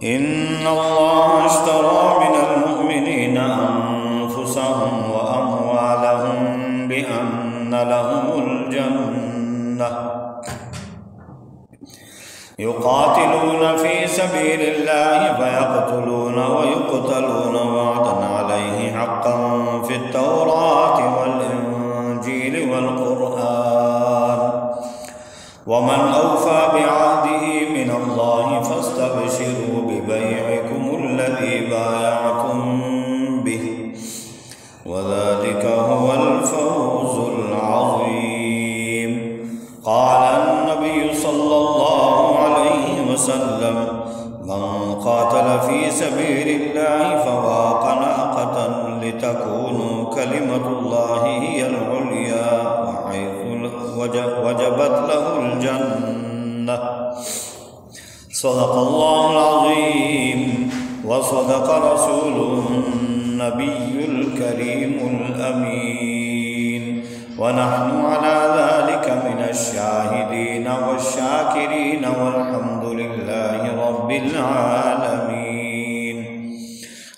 إن الله اشترى من المؤمنين أنفسهم وأموالهم بأن لهم الجنة يقاتلون في سبيل الله فيقتلون ويقتلون وعدا عليه حقا في التوراة والإنجيل والقرآن ومن أوفى بعهده من الله فاستبشروا ببيعكم الذي بايعتم به وذلك هو الفوز العظيم. قال النبي صلى الله عليه وسلم: من قاتل في سبيل الله فواق ناقة لتكون كلمة الله هي العليا وجبت له الجنة. صدق الله العظيم وصدق رسوله النبي الكريم الأمين، ونحن على ذلك من الشاهدين والشاكرين والحمد لله رب العالمين.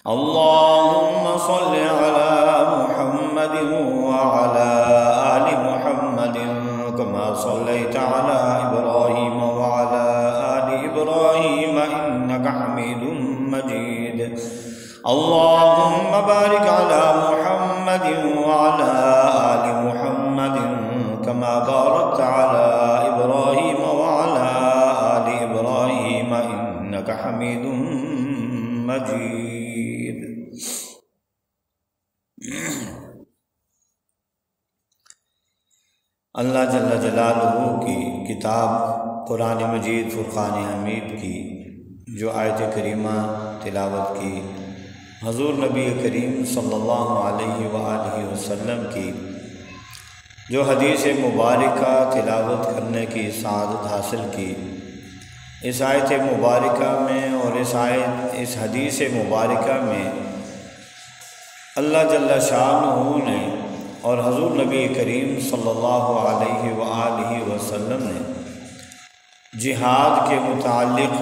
اللهم صل على محمد وعلى آل محمد كما صليت على إبراهيم وعلى آل إبراهيم إنك حميد مجيد. اللهم بارك على محمد وعلى آل محمد كما باركت على إبراهيم وعلى آل إبراهيم إنك حميد مجيد. اللہ جل جلالہ کی کتاب قرآن مجید فرقان حمید کی جو آیت کریمہ تلاوت کی، حضور نبی کریم صلی اللہ علیہ وآلہ وسلم کی جو حدیث مبارکہ تلاوت کرنے کی سعادت حاصل کی، اس آیت مبارکہ میں اور اس حدیث مبارکہ میں اللہ جل شانہ نے اور حضور نبی کریم صلی اللہ علیہ وآلہ وسلم نے جہاد کے متعلق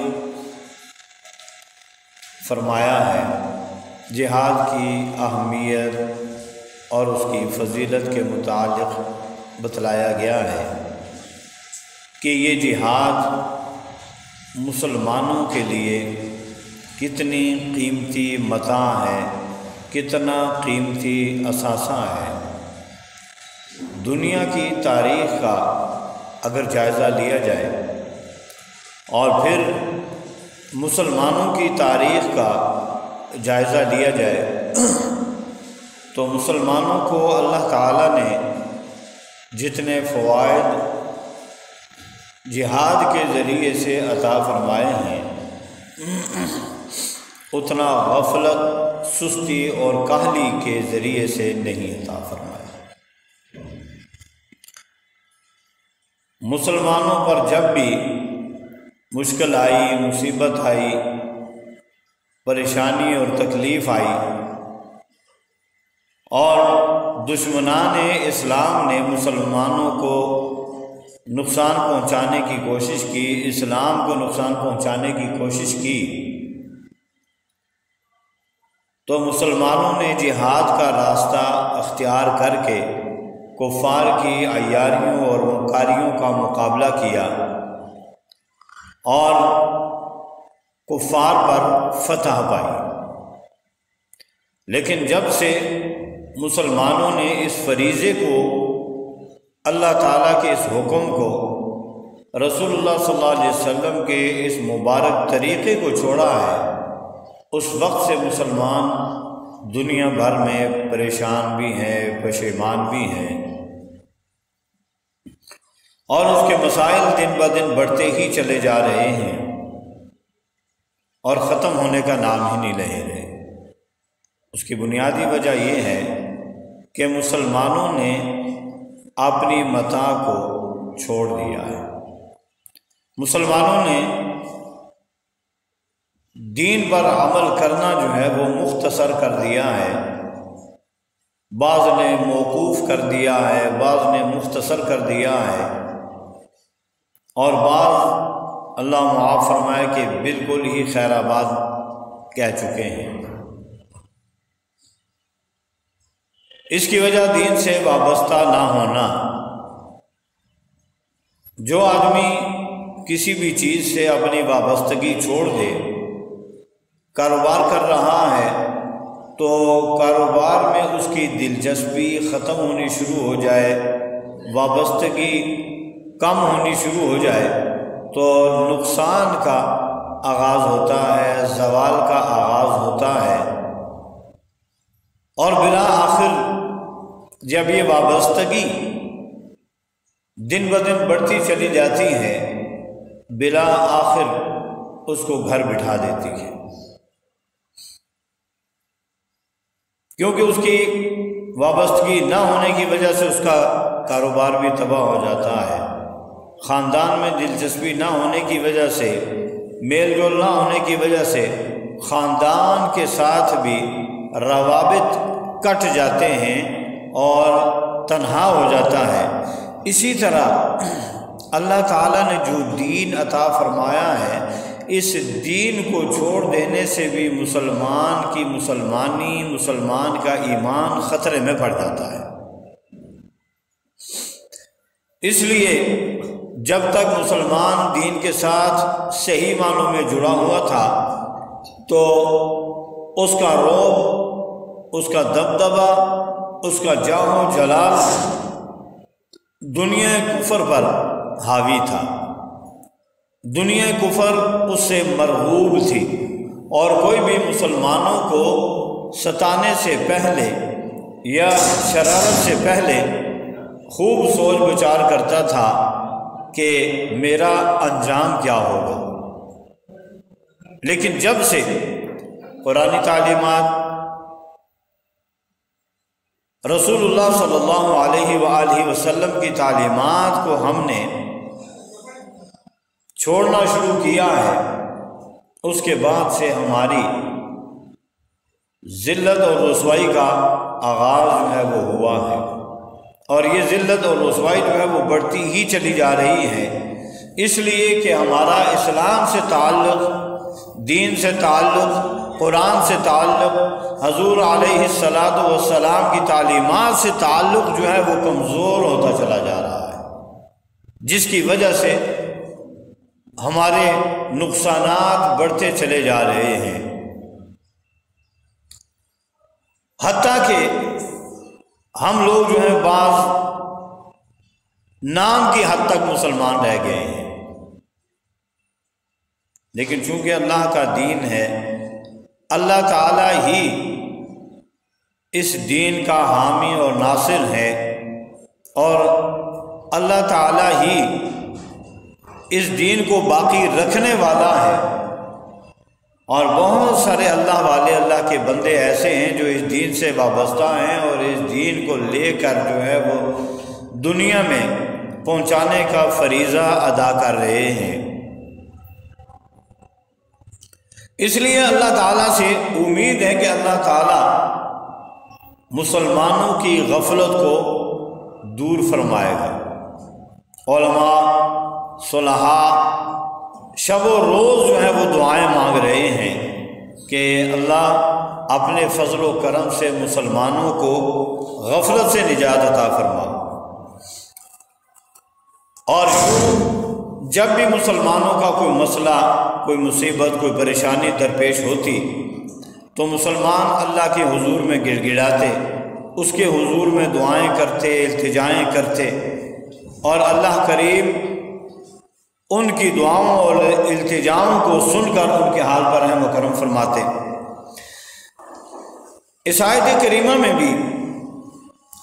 فرمایا ہے، جہاد کی اہمیت اور اس کی فضیلت کے متعلق بتلایا گیا ہے کہ یہ جہاد مسلمانوں کے لیے کتنی قیمتی متاع ہے، کتنا قیمتی اثاثہ ہے۔ دنیا کی تاریخ کا اگر جائزہ لیا جائے اور پھر مسلمانوں کی تاریخ کا جائزہ لیا جائے تو مسلمانوں کو اللہ تعالیٰ نے جتنے فوائد جہاد کے ذریعے سے عطا فرمائے ہیں اتنا غفلت، سستی اور کاہلی کے ذریعے سے نہیں عطا فرمائے۔ مسلمانوں پر جب بھی مشکل آئی، مصیبت آئی، پریشانی اور تکلیف آئی اور دشمنان اسلام نے مسلمانوں کو نقصان پہنچانے کی کوشش کی، اسلام کو نقصان پہنچانے کی کوشش کی، تو مسلمانوں نے جہاد کا راستہ اختیار کر کے کفار کی عیاریوں اور مکاریوں کا مقابلہ کیا اور کفار پر فتح پائی۔ لیکن جب سے مسلمانوں نے اس فریضے کو، اللہ تعالیٰ کے اس حکم کو، رسول اللہ صلی اللہ علیہ وسلم کے اس مبارک طریقے کو چھوڑا ہے، اس وقت سے مسلمان دنیا بھر میں پریشان بھی ہیں، پشیمان بھی ہیں، اور اس کے مسائل دن بدن بڑھتے ہی چلے جا رہے ہیں اور ختم ہونے کا نام ہی نہیں لے رہے۔ اس کی بنیادی وجہ یہ ہے کہ مسلمانوں نے اپنی متاع کو چھوڑ دیا ہے۔ مسلمانوں نے دین پر عمل کرنا جو ہے وہ مختصر کر دیا ہے، بعض نے موقوف کر دیا ہے، بعض نے مختصر کر دیا ہے، اور بعض اللہ معاف فرمائے کہ بالکل ہی خیر آباد کہہ چکے ہیں۔ اس کی وجہ دین سے وابستہ نہ ہونا۔ جو آدمی کسی بھی چیز سے اپنی وابستگی چھوڑ دے، کاروبار کر رہا ہے تو کاروبار میں اس کی دلچسپی ختم ہونی شروع ہو جائے، وابستگی کم ہونی شروع ہو جائے تو نقصان کا آغاز ہوتا ہے، زوال کا آغاز ہوتا ہے، اور بالآخر جب یہ وابستگی دن بدن بڑھتی چلی جاتی ہے، بالآخر اس کو گھر بٹھا دیتی ہے، کیونکہ اس کی وابستگی نہ ہونے کی وجہ سے اس کا کاروبار بھی تباہ ہو جاتا ہے، خاندان میں دلچسپی نہ ہونے کی وجہ سے، میل جول نہ ہونے کی وجہ سے خاندان کے ساتھ بھی روابط کٹ جاتے ہیں اور تنہا ہو جاتا ہے۔ اسی طرح اللہ تعالیٰ نے جو دین عطا فرمایا ہے، اس دین کو چھوڑ دینے سے بھی مسلمان کی مسلمانی، مسلمان کا ایمان خطرے میں پڑ جاتا ہے۔ اس لیے جب تک مسلمان دین کے ساتھ صحیح معنوں میں جڑا ہوا تھا تو اس کا رعب، اس کا دبدبہ، اس کا جاہ و جلال دنیا کفر پر حاوی تھا، دنیا کفر اس سے مرغوب تھی، اور کوئی بھی مسلمانوں کو ستانے سے پہلے یا شرارت سے پہلے خوب سوچ بچار کرتا تھا کہ میرا انجام کیا ہوگا۔ لیکن جب سے قرآنی تعلیمات، رسول اللہ صلی اللہ علیہ وآلہ وسلم کی تعلیمات کو ہم نے چھوڑنا شروع کیا ہے، اس کے بعد سے ہماری ذلت اور رسوائی کا آغاز جو ہے وہ ہوا ہے، اور یہ ذلت اور رسوائی جو ہے وہ بڑھتی ہی چلی جا رہی ہے، اس لیے کہ ہمارا اسلام سے تعلق، دین سے تعلق، قرآن سے تعلق، حضور علیہ السلام کی تعلیمات سے تعلق جو ہے وہ کمزور ہوتا چلا جا رہا ہے، جس کی وجہ سے ہمارے نقصانات بڑھتے چلے جا رہے ہیں، حتیٰ کہ ہم لوگ جو ہیں بعض نام کی حد تک مسلمان رہ گئے ہیں، لیکن چونکہ اللہ کا دین ہے، اللہ تعالیٰ ہی اس دین کا حامی اور ناصر ہے، اور اللہ تعالیٰ ہی اس دین کو باقی رکھنے والا ہے، اور بہت سارے اللہ والے، اللہ کے بندے ایسے ہیں جو اس دین سے وابستہ ہیں اور اس دین کو لے کر جو ہے وہ دنیا میں پہنچانے کا فریضہ ادا کر رہے ہیں۔ اس لیے اللہ تعالیٰ سے امید ہے کہ اللہ تعالیٰ مسلمانوں کی غفلت کو دور فرمائے گا۔ علماء، صلحاء شب و روز جو ہے وہ دعائیں مانگ رہے ہیں کہ اللہ اپنے فضل و کرم سے مسلمانوں کو غفلت سے نجات عطا فرما، اور جب بھی مسلمانوں کا کوئی مسئلہ، کوئی مصیبت، کوئی پریشانی درپیش ہوتی تو مسلمان اللہ کے حضور میں گڑ گڑاتے، اس کے حضور میں دعائیں کرتے، التجائیں کرتے، اور اللہ کریم ان کی دعاؤں اور التجاؤں کو سن کر ان کے حال پر رحم و کرم فرماتے۔ اس آیت کریمہ میں بھی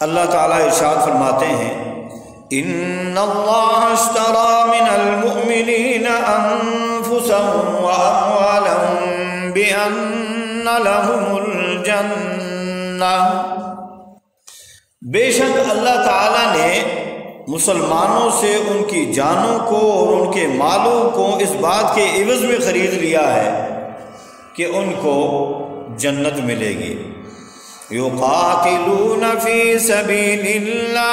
اللہ تعالیٰ ارشاد فرماتے ہیں، ان اللہ اشتری من المؤمنین انفسهم واموالهم بان لهم الجنہ، بے شک اللہ تعالیٰ نے مسلمانوں سے ان کی جانوں کو اور ان کے مالوں کو اس بات کے عوض میں خرید لیا ہے کہ ان کو جنت ملے گی۔ یقاتلون فی سبیل اللہ،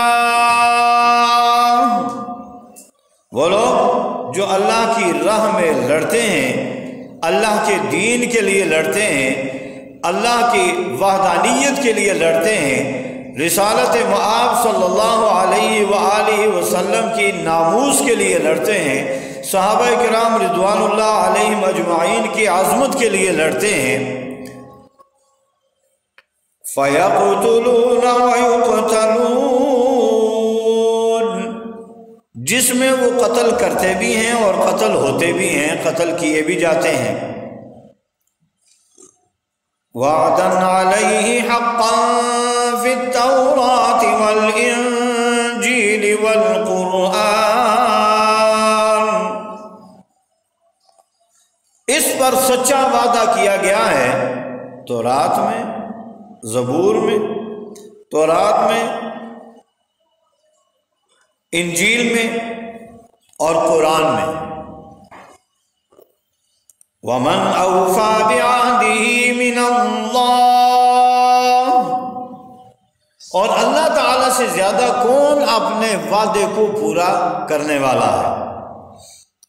وہ لوگ جو اللہ کی راہ میں لڑتے ہیں، اللہ کے دین کے لیے لڑتے ہیں، اللہ کی وحدانیت کے لیے لڑتے ہیں، رسالت مآب صلی اللہ علیہ وآلہ وسلم کی ناموس کے لیے لڑتے ہیں، صحابہ کرام رضوان اللہ علیہم اجمعین کی عظمت کے لیے لڑتے ہیں، فَيَقْتُلُونَ وَيُقْتَلُونَ، جس میں وہ قتل کرتے بھی ہیں اور قتل ہوتے بھی ہیں، قتل کیے بھی جاتے ہیں۔ وَعْدًا عَلَيْهِ حَقًّا فِي التَّوْرَاةِ وَالْإِنْجِيلِ وَالْقُرْآنِ، اس پر سچا وعدہ کیا گیا ہے تورات میں، زبور میں، تورات میں، انجیل میں اور قرآن میں۔ وَمَنْ أَوْفَى بِعَهْدِهِ مِنَ اللَّهِ، اور اللہ تعالیٰ سے زیادہ کون اپنے وعدے کو پورا کرنے والا ہے؟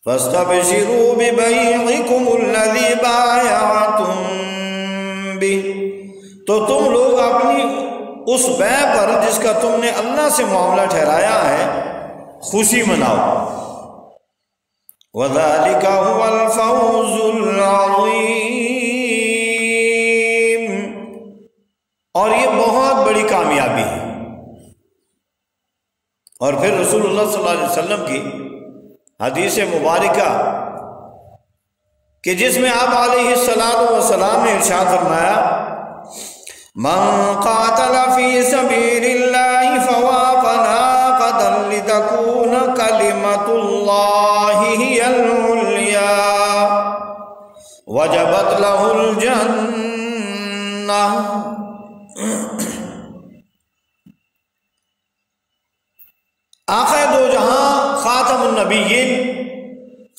فَاسْتَبْشِرُوا بِبَيْعِكُمُ الَّذِي بَايَعْتُمْ بِهِ، تو تم لوگ اپنی اس بیع پر جس کا تم نے اللہ سے معاملہ ٹھہرایا ہے خوشی مناؤ۔ وَذَلِكَ هُوَ الْفَوْزُ الْعَظِيمُ، اور یہ بہت بڑی کامیابی ہے۔ اور پھر رسول اللہ صلی اللہ علیہ وسلم کی حدیث مبارکہ کہ جس میں آپ علیہ السلام نے ارشاد فرمایا، من قاتل فی سبیل اللہ فواق ناقة لتکون کلمۃ اللہ ہی العلیٰ وجبت لہ الجنہ۔ آقا دو جہاں خاتم النبیین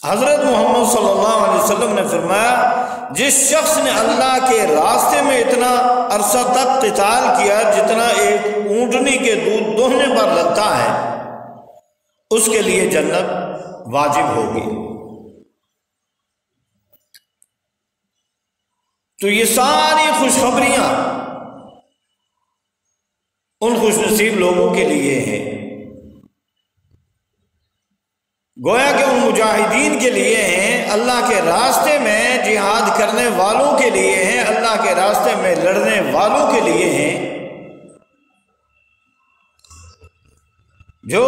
حضرت محمد صلی اللہ علیہ وسلم نے فرمایا، جس شخص نے اللہ کے راستے میں اتنا عرصہ تک قتال کیا جتنا ایک اونٹنی کے دودھ دوہنے پر لگتا ہے، اس کے لیے جنت واجب ہوگی۔ تو یہ ساری خوشخبریاں ان خوش نصیب لوگوں کے لیے ہیں، گویا کہ ان مجاہدین کے لیے ہیں، اللہ کے راستے میں جہاد کرنے والوں کے لیے ہیں، اللہ کے راستے میں لڑنے والوں کے لیے ہیں، جو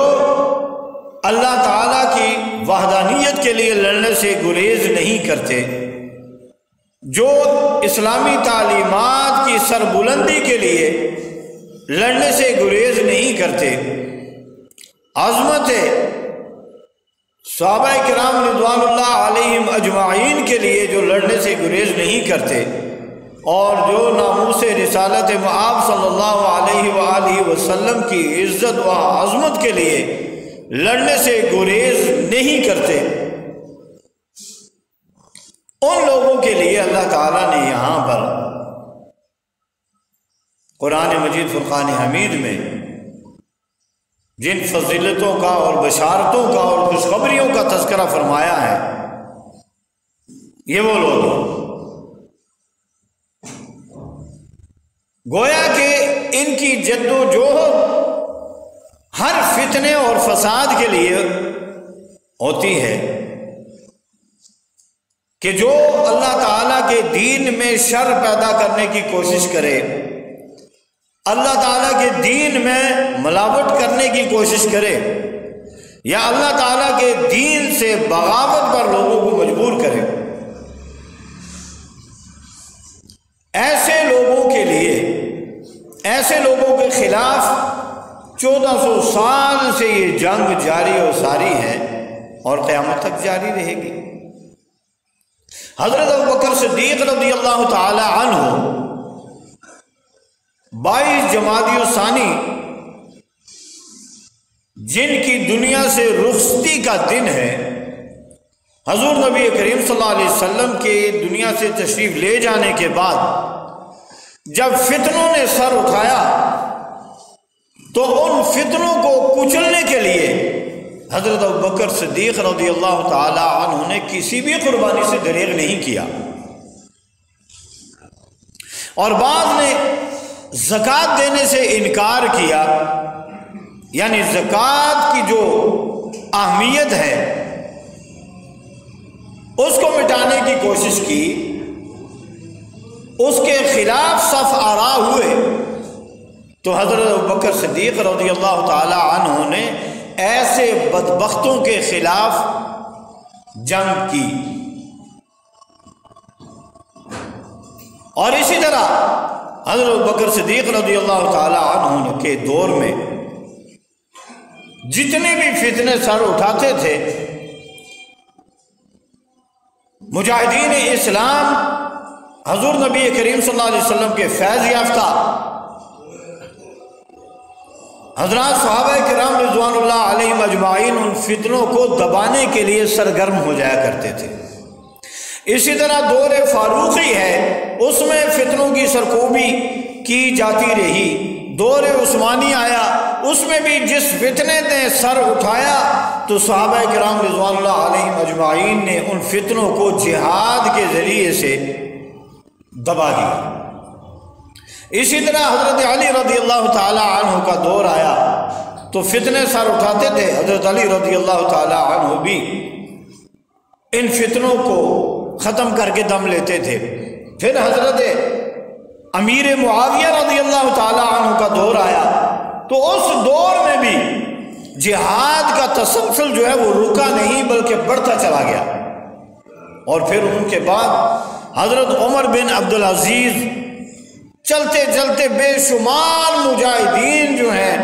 اللہ تعالیٰ کی وحدانیت کے لیے لڑنے سے گریز نہیں کرتے، جو اسلامی تعلیمات کی سربلندی کے لیے لڑنے سے گریز نہیں کرتے، عظمت صحابہ کرام رضوان اللہ علیہم اجمعین کے لیے جو لڑنے سے گریز نہیں کرتے، اور جو ناموس رسالت مآب صلی اللہ علیہ وآلہ وسلم کی عزت و عظمت کے لیے لڑنے سے گریز نہیں کرتے، ان لوگوں کے لیے اللہ تعالیٰ نے یہاں پر قرآن مجید فرقان حمید میں جن فضیلتوں کا اور بشارتوں کا اور خوشخبریوں کا تذکرہ فرمایا ہے، یہ وہ لوگ ہیں گویا کہ ان کی جد و جہد ہر فتنے اور فساد کے لیے ہوتی ہے کہ جو اللہ تعالیٰ کے دین میں شر پیدا کرنے کی کوشش کرے، اللہ تعالیٰ کے دین میں ملاوٹ کرنے کی کوشش کرے، یا اللہ تعالیٰ کے دین سے بغاوت پر لوگوں کو مجبور کرے، ایسے لوگوں کے لیے، ایسے لوگوں کے خلاف 1400 سال سے یہ جنگ جاری و ساری ہے اور قیامت تک جاری رہے گی۔ حضرت ابوبکر صدیق رضی اللہ تعالی عنہ 22 جمادی الثانی جن کی دنیا سے رخصتی کا دن ہے، حضور نبی کریم صلی اللہ علیہ وسلم کے دنیا سے تشریف لے جانے کے بعد جب فتنوں نے سر اٹھایا تو ان فتنوں کو کچلنے کے لیے حضرت ابوبکر صدیق رضی اللہ تعالی عنہ نے کسی بھی قربانی سے دریغ نہیں کیا، اور بعض نے زکوٰۃ دینے سے انکار کیا، یعنی زکوٰۃ کی جو اہمیت ہے اس کو مٹانے کی کوشش کی، اس کے خلاف صف آرا ہوئے، تو حضرت ابوبکر صدیق رضی اللہ تعالی عنہ نے ایسے بدبختوں کے خلاف جنگ کی۔ اور اسی طرح حضرت ابوبکر صدیق رضی اللہ تعالی عنہ کے دور میں جتنے بھی فتنے سر اٹھاتے تھے، مجاہدین اسلام حضور نبی کریم صلی اللہ علیہ وسلم کے فیض یافتہ حضرات صحابہ کرام رضوان اللہ علیہم اجمعین ان فتنوں کو دبانے کے لیے سرگرم ہو جایا کرتے تھے۔ اسی طرح دور فاروقی ہے، اس میں فتنوں کی سرکوبی کی جاتی رہی۔ دور عثمانی آیا، اس میں بھی جس فتنے نے سر اٹھایا تو صحابہ کرام رضوان اللہ علیہم اجمعین نے ان فتنوں کو جہاد کے ذریعے سے دبا دیا۔ اسی طرح حضرت علی رضی اللہ تعالی عنہ کا دور آیا تو فتنے سر اٹھاتے تھے، حضرت علی رضی اللہ تعالی عنہ بھی ان فتنوں کو ختم کر کے دم لیتے تھے۔ پھر حضرت امیر معاویہ رضی اللہ تعالی عنہ کا دور آیا تو اس دور میں بھی جہاد کا تسلسل جو ہے وہ رکا نہیں بلکہ بڑھتا چلا گیا۔ اور پھر ان کے بعد حضرت عمر بن عبدالعزیز چلتے چلتے بے شمار مجاہدین جو ہیں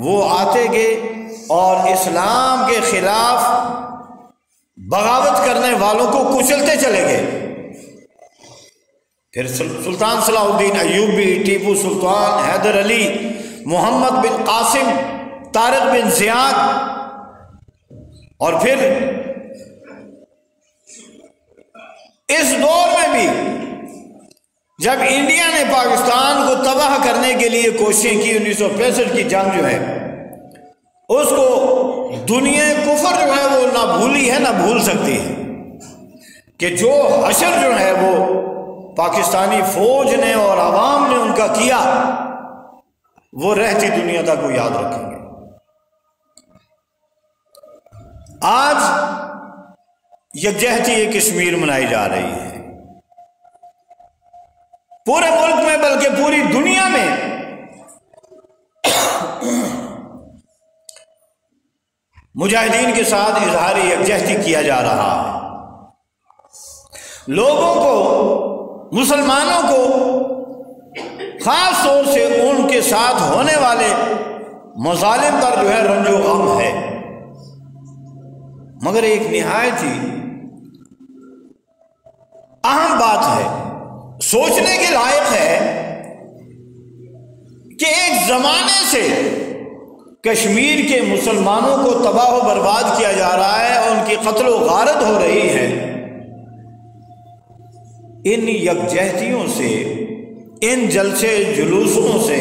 وہ آتے گئے اور اسلام کے خلاف بغاوت کرنے والوں کو کچلتے چلے گئے۔ پھر سلطان صلاح الدین ایوبی، ٹیپو سلطان، حیدر علی، محمد بن قاسم، طارق بن زیاد، اور پھر اس دور میں بھی جب انڈیا نے پاکستان کو تباہ کرنے کے لیے کوششیں کی، 1965 کی جنگ جو ہے اس کو دنیا کفر جو ہے وہ نہ بھولی ہے نہ بھول سکتی ہے، کہ جو حشر جو ہے وہ پاکستانی فوج نے اور عوام نے ان کا کیا وہ رہتی دنیا تک کو یاد رکھیں گے۔ آج یکجہتی کشمیر منائی جا رہی ہے پورے ملک میں بلکہ پوری دنیا میں۔ مجاہدین کے ساتھ اظہار یکجہتی کیا جا رہا ہے، لوگوں کو، مسلمانوں کو خاص طور سے ان کے ساتھ ہونے والے مظالم پر جو ہے رنج و غم ہے، مگر ایک نہایت ہی اہم بات ہے، سوچنے کے لائق ہے کہ ایک زمانے سے کشمیر کے مسلمانوں کو تباہ و برباد کیا جا رہا ہے، ان کی قتل و غارت ہو رہی ہے۔ ان یکجہتیوں سے، ان جلسے جلوسوں سے،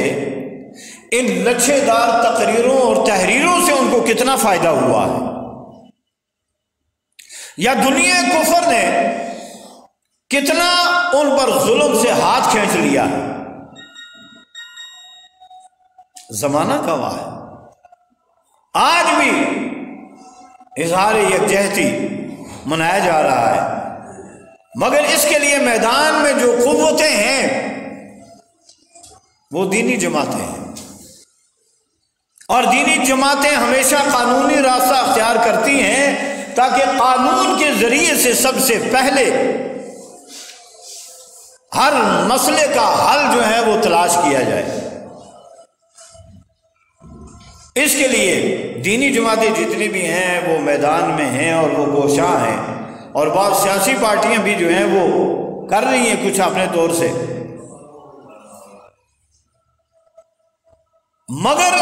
ان لچھے دار تقریروں اور تحریروں سے ان کو کتنا فائدہ ہوا ہے، یا دنیا کفر نے کتنا ان پر ظلم سے ہاتھ کھینچ لیا ہے۔ زمانہ گواہ ہے، آج بھی اظہار یکجہتی منایا جا رہا ہے، مگر اس کے لیے میدان میں جو قوتیں ہیں وہ دینی جماعتیں ہیں، اور دینی جماعتیں ہمیشہ قانونی راستہ اختیار کرتی ہیں تاکہ قانون کے ذریعے سے سب سے پہلے ہر مسئلے کا حل جو ہے وہ تلاش کیا جائے۔ اس کے لیے دینی جماعتیں جتنی بھی ہیں وہ میدان میں ہیں اور وہ گوشاں ہیں، اور بعض سیاسی پارٹیاں بھی جو ہیں وہ کر رہی ہیں کچھ اپنے طور سے، مگر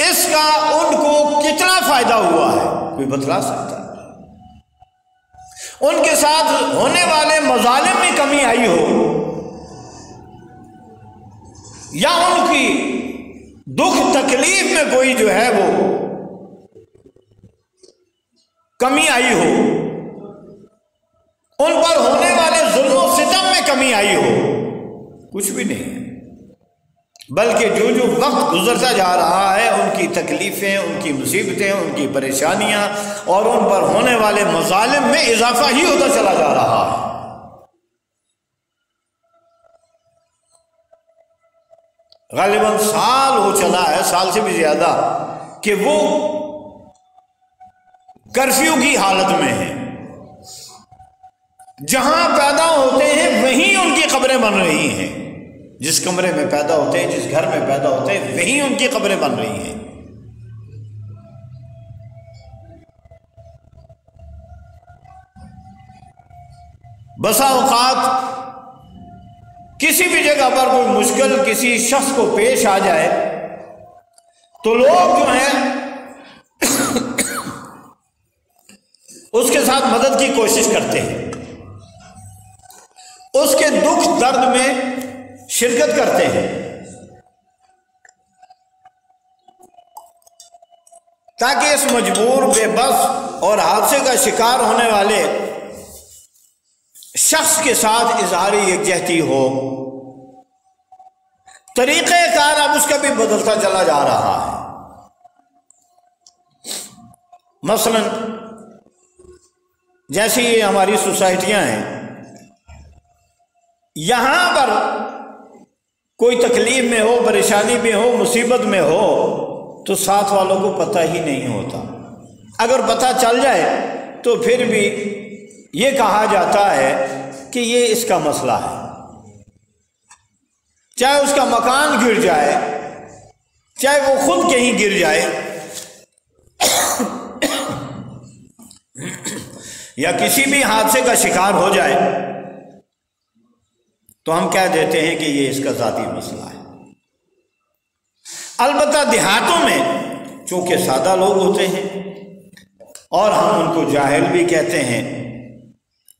اس کا ان کو کتنا فائدہ ہوا ہے کوئی بتلا سکتا ہے؟ ان کے ساتھ ہونے والے مظالم میں کمی آئی ہو، یا ان کی دکھ تکلیف میں کوئی جو ہے وہ کمی آئی ہو، ان پر ہونے والے ظلم و ستم میں کمی آئی ہو، کچھ بھی نہیں ہے، بلکہ جو جو وقت گزرتا جا رہا ہے ان کی تکلیفیں، ان کی مصیبتیں، ان کی پریشانیاں اور ان پر ہونے والے مظالم میں اضافہ ہی ہوتا چلا جا رہا ہے۔ غالباً سال ہو چلا ہے، سال سے بھی زیادہ، کہ وہ کرفیو کی حالت میں ہیں، جہاں پیدا ہوتے ہیں وہیں ان کی قبریں بن رہی ہیں، جس کمرے میں پیدا ہوتے ہیں، جس گھر میں پیدا ہوتے ہیں وہیں ان کی قبریں بن رہی ہیں۔ بسا اوقات کسی بھی جگہ پر کوئی مشکل کسی شخص کو پیش آ جائے تو لوگ جو ہیں اس کے ساتھ مدد کی کوشش کرتے ہیں، اس کے دکھ درد میں شرکت کرتے ہیں، تاکہ اس مجبور، بے بس اور حادثے کا شکار ہونے والے شخص کے ساتھ اظہار یکجہتی ہو۔ طریقہ کار اب اس کا بھی بدلتا چلا جا رہا ہے۔ مثلا جیسے یہ ہماری سوسائٹیاں ہیں، یہاں پر کوئی تکلیف میں ہو، پریشانی میں ہو، مصیبت میں ہو تو ساتھ والوں کو پتہ ہی نہیں ہوتا، اگر پتہ چل جائے تو پھر بھی یہ کہا جاتا ہے کہ یہ اس کا مسئلہ ہے، چاہے اس کا مکان گر جائے، چاہے وہ خود کہیں گر جائے یا کسی بھی حادثے کا شکار ہو جائے تو ہم کہہ دیتے ہیں کہ یہ اس کا ذاتی مسئلہ ہے۔ البتہ دیہاتوں میں چونکہ سادہ لوگ ہوتے ہیں اور ہم ان کو جاہل بھی کہتے ہیں،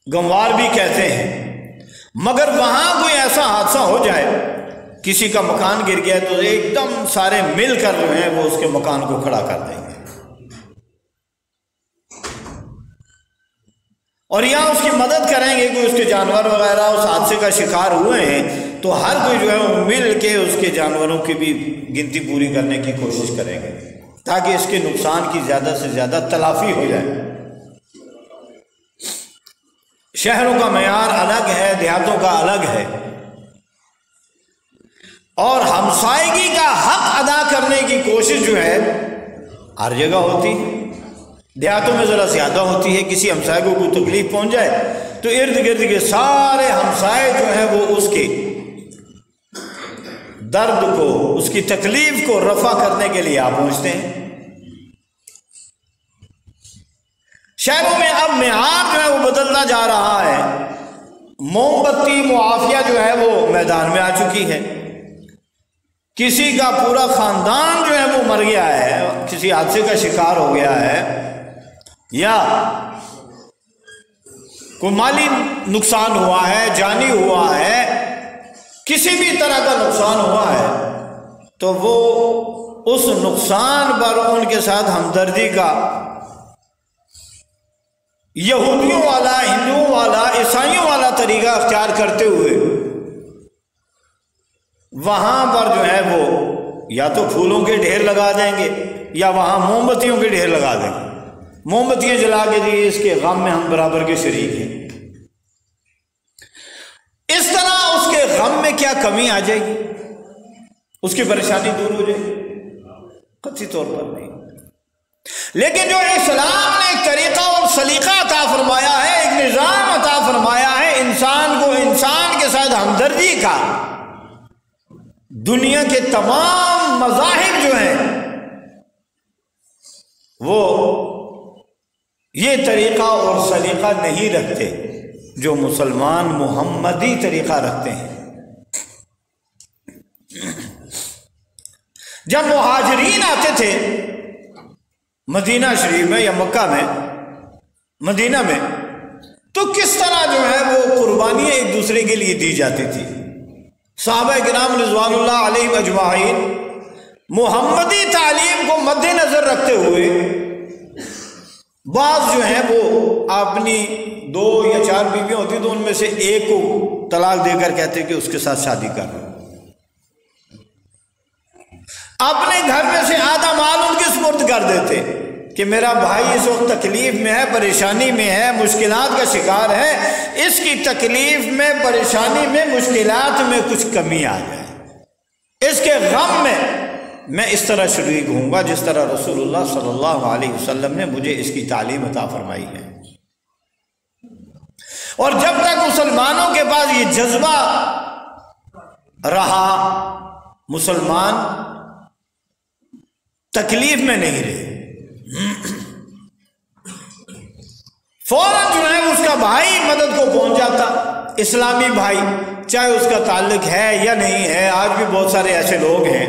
گنوار بھی کہتے ہیں، مگر وہاں کوئی ایسا حادثہ ہو جائے، کسی کا مکان گر گیا تو ایک دم سارے مل کر جو ہیں وہ اس کے مکان کو کھڑا کر دیں گے، اور یہاں اس کی مدد کریں گے۔ کوئی اس کے جانور وغیرہ اس حادثے کا شکار ہوئے ہیں تو ہر کوئی جو ہے وہ مل کے اس کے جانوروں کی بھی گنتی پوری کرنے کی کوشش کریں گے تاکہ اس کے نقصان کی زیادہ سے زیادہ تلافی ہو جائے۔ شہروں کا معیار الگ ہے، دیہاتوں کا الگ ہے، اور ہمسائیگی کا حق ادا کرنے کی کوشش جو ہے ہر جگہ ہوتی ہے۔ دیہاتوں میں ذرا زیادہ ہوتی ہے، کسی ہمسائے کو کوئی تکلیف پہنچ جائے تو ارد گرد کے سارے ہمسائے جو ہیں وہ اس کے درد کو، اس کی تکلیف کو رفع کرنے کے لیے آپ پہنچتے ہیں۔ شہروں میں اب معیار جو ہے وہ بدلتا جا رہا ہے، موم بتی معافیہ جو ہے وہ میدان میں آ چکی ہے۔ کسی کا پورا خاندان جو ہے وہ مر گیا ہے، کسی حادثے کا شکار ہو گیا ہے، یا کوئی مالی نقصان ہوا ہے، جانی ہوا ہے، کسی بھی طرح کا نقصان ہوا ہے تو وہ اس نقصان پر ان کے ساتھ ہمدردی کا یہودیوں والا، ہندوؤں والا، عیسائیوں والا طریقہ اختیار کرتے ہوئے وہاں پر جو ہے وہ یا تو پھولوں کے ڈھیر لگا دیں گے یا وہاں موم بتیوں کے ڈھیر لگا دیں گے، موم بتیاں جلا کے دیے، اس کے غم میں ہم برابر کے شریک ہیں۔ اس طرح اس کے غم میں کیا کمی آ جائے گی؟ اس کی پریشانی دور ہو جائے گی؟ قطعی طور پر نہیں۔ لیکن جو اسلام نے ایک طریقہ اور سلیقہ عطا فرمایا ہے، ایک نظام عطا فرمایا ہے انسان کو انسان کے ساتھ ہمدردی کا، دنیا کے تمام مذاہب جو ہیں وہ یہ طریقہ اور سلیقہ نہیں رکھتے جو مسلمان محمدی طریقہ رکھتے ہیں۔ جب مہاجرین آتے تھے مدینہ شریف میں یا مکہ میں، مدینہ میں، تو کس طرح جو ہے وہ قربانیاں ایک دوسرے کے لیے دی جاتی تھی۔ صحابہ کرام رضوان اللہ علیہم اجمعین محمدی تعلیم کو مد نظر رکھتے ہوئے بعض جو ہیں وہ اپنی 2 یا 4 بیویاں ہوتی تو ان میں سے ایک کو طلاق دے کر کہتے کہ اس کے ساتھ شادی کر لو، اپنے گھر میں سے آدھا مال ان کے سپرد کر دیتے کہ میرا بھائی اس وقت تکلیف میں ہے، پریشانی میں ہے، مشکلات کا شکار ہے، اس کی تکلیف میں، پریشانی میں، مشکلات میں کچھ کمی آ جائے، اس کے غم میں اس طرح شریک ہوں گا جس طرح رسول اللہ صلی اللہ علیہ وسلم نے مجھے اس کی تعلیم عطا فرمائی ہے۔ اور جب تک مسلمانوں کے پاس یہ جذبہ رہا، مسلمان تکلیف میں نہیں رہے، فوراً جو ہے اس کا بھائی مدد کو پہنچ جاتا، اسلامی بھائی، چاہے اس کا تعلق ہے یا نہیں ہے۔ آج بھی بہت سارے ایسے لوگ ہیں،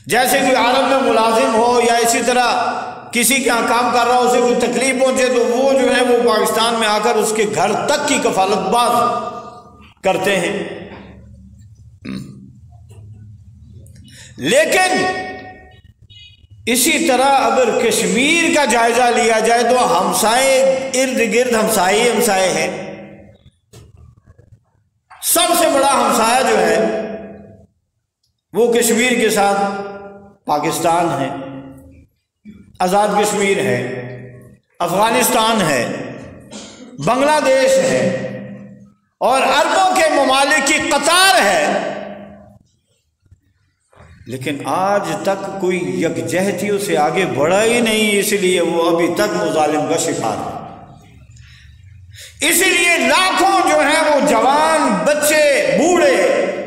جیسے کوئی عرب میں ملازم ہو یا اسی طرح کسی کے یہاں کام کر رہا ہو، اسے کوئی تکلیف پہنچے تو وہ جو ہے وہ پاکستان میں آ کر اس کے گھر تک کی کفالت باز کرتے ہیں۔ لیکن اسی طرح اگر کشمیر کا جائزہ لیا جائے تو ہمسائے ارد گرد ہمسائے ہیں۔ سب سے بڑا ہمسایہ جو ہے وہ کشمیر کے ساتھ پاکستان ہے، آزاد کشمیر ہے، افغانستان ہے، بنگلہ دیش ہے، اور اربوں کے ممالک کی قطار ہے۔ لیکن آج تک کوئی یکجہتیوں سے آگے بڑھا ہی نہیں، اس لیے وہ ابھی تک مظالم کا شکار ہے۔ اسی لیے لاکھوں جو ہیں وہ جوان، بچے، بوڑھے،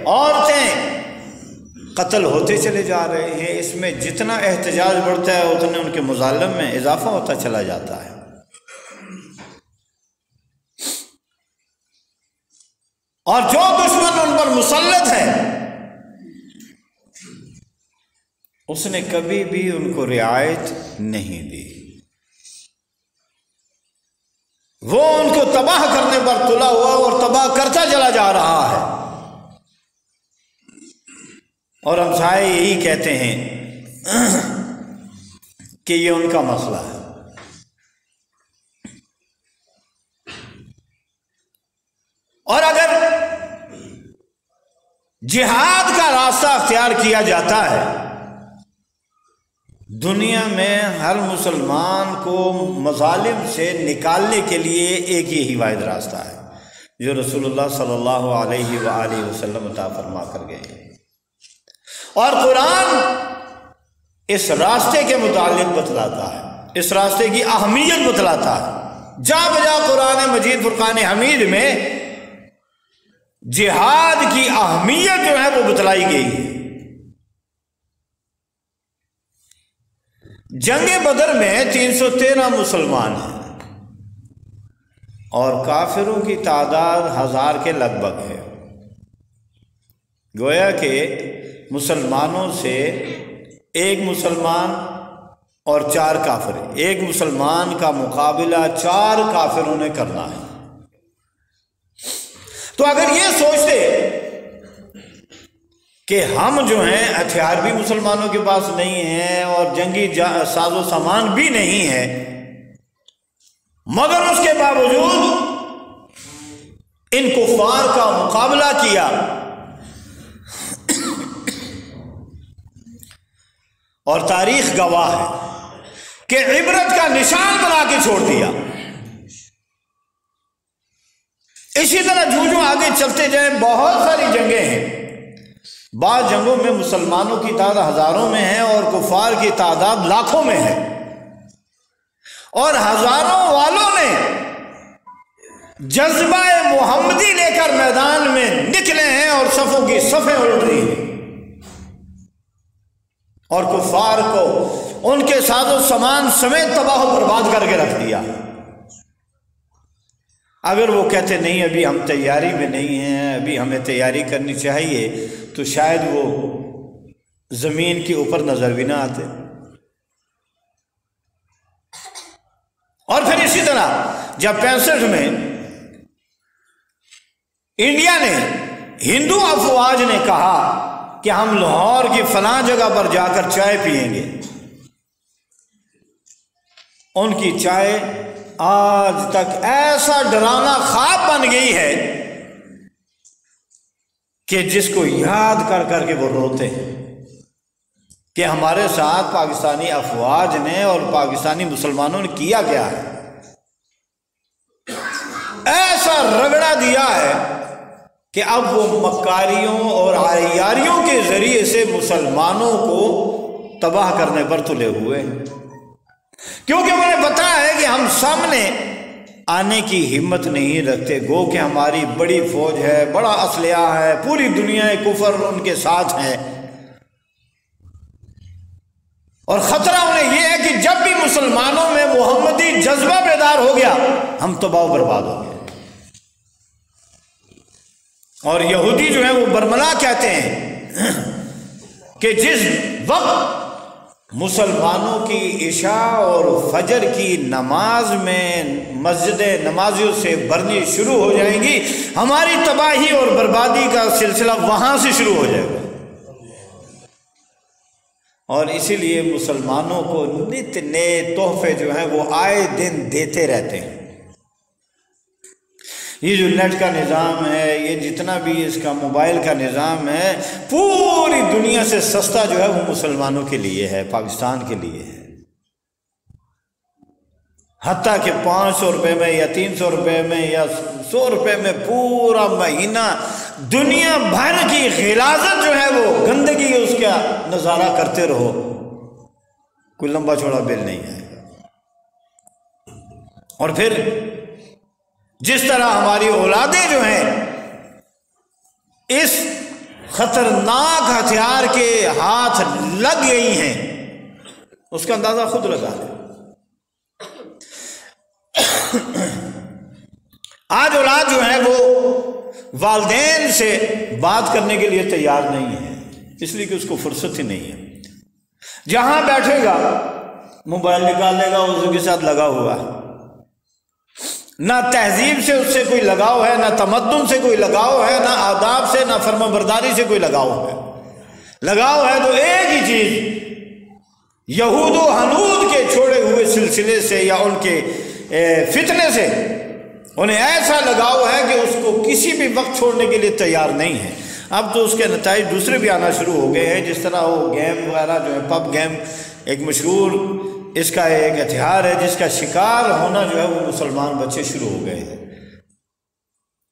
عورتیں قتل ہوتے چلے جا رہے ہیں۔ اس میں جتنا احتجاج بڑھتا ہے اتنے ان کے مظالم میں اضافہ ہوتا چلا جاتا ہے۔ اور جو دشمن ان پر مسلط ہے اس نے کبھی بھی ان کو رعایت نہیں دی، وہ ان کو تباہ کرنے پر تلا ہوا اور تباہ کرتا چلا جا رہا ہے۔ اور ہمسائے یہی کہتے ہیں کہ یہ ان کا مسئلہ ہے۔ اور اگر جہاد کا راستہ اختیار کیا جاتا ہے، دنیا میں ہر مسلمان کو مظالم سے نکالنے کے لیے ایک یہی واحد راستہ ہے جو رسول اللہ صلی اللہ علیہ وآلہ وسلم عطا فرما کر گئے، اور قرآن اس راستے کے متعلق بتلاتا ہے، اس راستے کی اہمیت بتلاتا ہے۔ جا بجا قرآن مجید فرقان حمید میں جہاد کی اہمیت جو ہے وہ بتلائی گئی ہے۔ جنگ بدر میں 313 مسلمان ہیں اور کافروں کی تعداد 1000 کے لگ بھگ ہے۔ گویا کہ مسلمانوں سے ایک مسلمان اور 4 کافر، ایک مسلمان کا مقابلہ 4 کافروں نے کرنا ہے۔ تو اگر یہ سوچتے کہ ہم جو ہیں ہتھیار بھی مسلمانوں کے پاس نہیں ہیں اور جنگی ساز و سامان بھی نہیں ہے، مگر اس کے باوجود ان کفار کا مقابلہ کیا اور تاریخ گواہ ہے کہ عبرت کا نشان بنا کے چھوڑ دیا۔ اسی طرح جو آگے چلتے جائیں بہت ساری جنگیں ہیں، بعض جنگوں میں مسلمانوں کی تعداد ہزاروں میں ہے اور کفار کی تعداد لاکھوں میں ہے، اور ہزاروں والوں نے جذبہ محمدی لے کر میدان میں نکلے ہیں اور صفوں کی صفیں الٹ رہی ہیں اور کفار کو ان کے ساز و سامان سمیت تباہ و برباد کر کے رکھ دیا۔ اگر وہ کہتے نہیں ابھی ہم تیاری میں نہیں ہیں، ابھی ہمیں تیاری کرنی چاہیے، تو شاید وہ زمین کے اوپر نظر بھی نہ آتے۔ اور پھر اسی طرح جب 65 میں انڈیا نے، ہندو افواج نے کہا کہ ہم لاہور کی فلاں جگہ پر جا کر چائے پیئیں گے، ان کی چائے آج تک ایسا ڈرانا خواب بن گئی ہے کہ جس کو یاد کر کر کے وہ روتے ہیں کہ ہمارے ساتھ پاکستانی افواج نے اور پاکستانی مسلمانوں نے کیا کیا ہے۔ ایسا رگڑا دیا ہے کہ اب وہ مکاریوں اور عیاریوں کے ذریعے سے مسلمانوں کو تباہ کرنے پر تلے ہوئے ہیں، کیونکہ انہیں پتا ہے کہ ہم سامنے آنے کی ہمت نہیں رکھتے، گو کہ ہماری بڑی فوج ہے، بڑا اسلحہ ہے، پوری دنیا کفر ان کے ساتھ ہے، اور خطرہ انہیں یہ ہے کہ جب بھی مسلمانوں میں محمدی جذبہ بیدار ہو گیا ہم تباہ و برباد ہو گئے۔ اور یہودی جو ہیں وہ برملا کہتے ہیں کہ جس وقت مسلمانوں کی عشاء اور فجر کی نماز میں مسجدیں نمازیوں سے بھرنی شروع ہو جائیں گی، ہماری تباہی اور بربادی کا سلسلہ وہاں سے شروع ہو جائے گا۔ اور اسی لیے مسلمانوں کو نت نئے تحفے جو ہیں وہ آئے دن دیتے رہتے ہیں۔ یہ جو نیٹ کا نظام ہے، یہ جتنا بھی اس کا موبائل کا نظام ہے، پوری دنیا سے سستا جو ہے وہ مسلمانوں کے لیے ہے، پاکستان کے لیے ہے، حتیٰ کہ 500 روپے میں یا 300 روپے میں یا 100 روپے میں پورا مہینہ دنیا بھر کی غلاظت جو ہے وہ گندگی اس کا نظارہ کرتے رہو، کوئی لمبا چوڑا بل نہیں ہے۔ اور پھر جس طرح ہماری اولادیں جو ہیں اس خطرناک ہتھیار کے ہاتھ لگ گئی ہیں، اس کا اندازہ خود لگا لیں۔ آج اولاد جو ہے وہ والدین سے بات کرنے کے لیے تیار نہیں ہے، اس لیے کہ اس کو فرصت ہی نہیں ہے۔ جہاں بیٹھے گا موبائل نکال لے گا، اس کے ساتھ لگا ہوا ہے، نہ تہذیب سے اس سے کوئی لگاؤ ہے، نہ تمدن سے کوئی لگاؤ ہے، نہ آداب سے، نہ فرما برداری سے کوئی لگاؤ ہے۔ لگاؤ ہے تو ایک ہی چیز، یہود و ہنود کے چھوڑے ہوئے سلسلے سے یا ان کے فتنے سے انہیں ایسا لگاؤ ہے کہ اس کو کسی بھی وقت چھوڑنے کے لیے تیار نہیں ہے۔ اب تو اس کے نتائج دوسرے بھی آنا شروع ہو گئے ہیں، جس طرح وہ گیم وغیرہ جو ہے، پب گیم ایک مشہور اس کا ایک ہتھیار ہے جس کا شکار ہونا جو ہے وہ مسلمان بچے شروع ہو گئے ہیں۔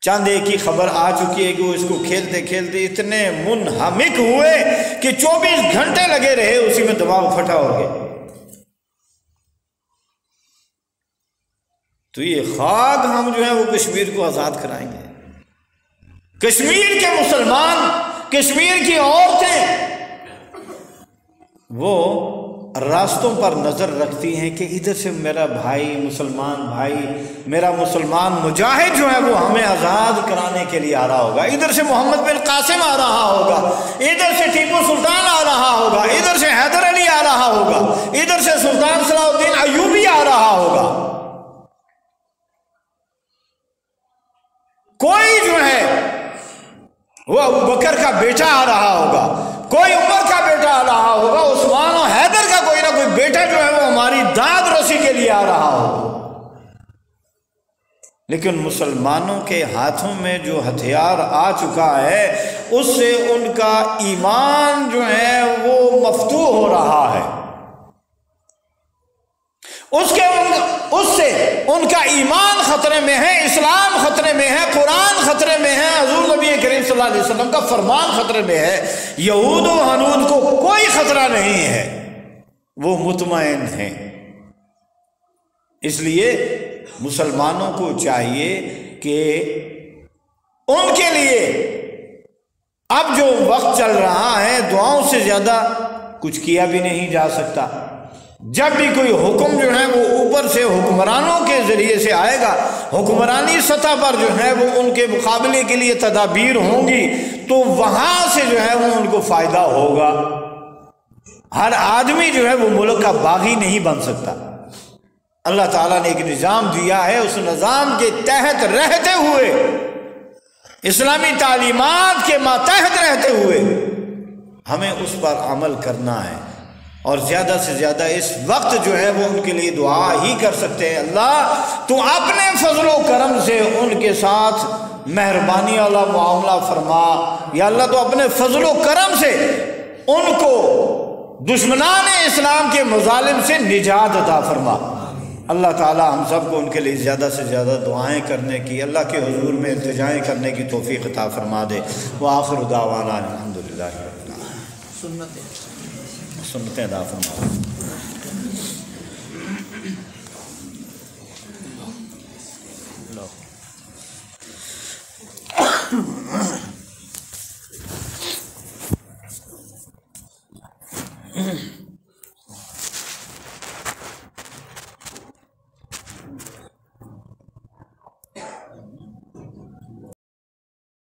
چند ایک کی خبر آ چکی ہے کہ وہ اس کو کھیلتے کھیلتے اتنے منہمک ہوئے کہ 24 گھنٹے لگے رہے اسی میں دماغ پھٹا ہو گیا۔ تو یہ خاک ہم جو ہے وہ کشمیر کو آزاد کرائیں گے۔ کشمیر کے مسلمان، کشمیر کی عورتیں وہ راستوں پر نظر رکھتی ہیں کہ ادھر سے میرا بھائی، مسلمان بھائی، میرا مسلمان مجاہد جو ہے وہ ہمیں آزاد کرانے کے لیے آ رہا ہوگا، ادھر سے محمد بن قاسم آ رہا ہوگا، ادھر سے ٹیپو سلطان آ رہا ہوگا، ادھر سے حیدر علی آ رہا ہوگا، ادھر سے سلطان صلاح الدین ایوبی آ رہا ہوگا۔ کوئی جو ہے وہ ابو بکر کا بیٹا آ رہا ہوگا، کوئی عمر کا بیٹا آ رہا ہوگا، عثمان و حیدر کا کوئی نہ کوئی بیٹا جو ہے وہ ہماری داد رسی کے لیے آ رہا ہوگا۔ لیکن مسلمانوں کے ہاتھوں میں جو ہتھیار آ چکا ہے اس سے ان کا ایمان جو ہے وہ مفتوح ہو رہا ہے، اس سے ان کا ایمان خطرے میں ہے، اسلام خطرے میں ہے، قرآن خطرے میں ہے، حضور نبی کریم صلی اللہ علیہ وسلم کا فرمان خطرے میں ہے۔ یہود و ہنود کو کوئی خطرہ نہیں ہے، وہ مطمئن ہیں۔ اس لیے مسلمانوں کو چاہیے کہ ان کے لیے اب جو وقت چل رہا ہے دعاؤں سے زیادہ کچھ کیا بھی نہیں جا سکتا۔ جب بھی کوئی حکم جو ہے وہ اوپر سے حکمرانوں کے ذریعے سے آئے گا، حکمرانی سطح پر جو ہے وہ ان کے مقابلے کے لیے تدابیر ہوں گی، تو وہاں سے جو ہے وہ ان کو فائدہ ہوگا۔ ہر آدمی جو ہے وہ ملک کا باغی نہیں بن سکتا۔ اللہ تعالیٰ نے ایک نظام دیا ہے، اس نظام کے تحت رہتے ہوئے، اسلامی تعلیمات کے ماتحت رہتے ہوئے ہمیں اس پر عمل کرنا ہے۔ اور زیادہ سے زیادہ اس وقت جو ہے وہ ان کے لیے دعا ہی کر سکتے ہیں، اللہ تو اپنے فضل و کرم سے ان کے ساتھ مہربانی والا معاملہ فرما، یا اللہ تو اپنے فضل و کرم سے ان کو دشمنان اسلام کے مظالم سے نجات عطا فرما۔ اللہ تعالی ہم سب کو ان کے لیے زیادہ سے زیادہ دعائیں کرنے کی، اللہ کے حضور میں التجائیں کرنے کی توفیق عطا فرما دے۔ وآخر دعوانا الحمدللہ رب العالمین۔ سنتیں ادا فرما۔ Mm-hmm.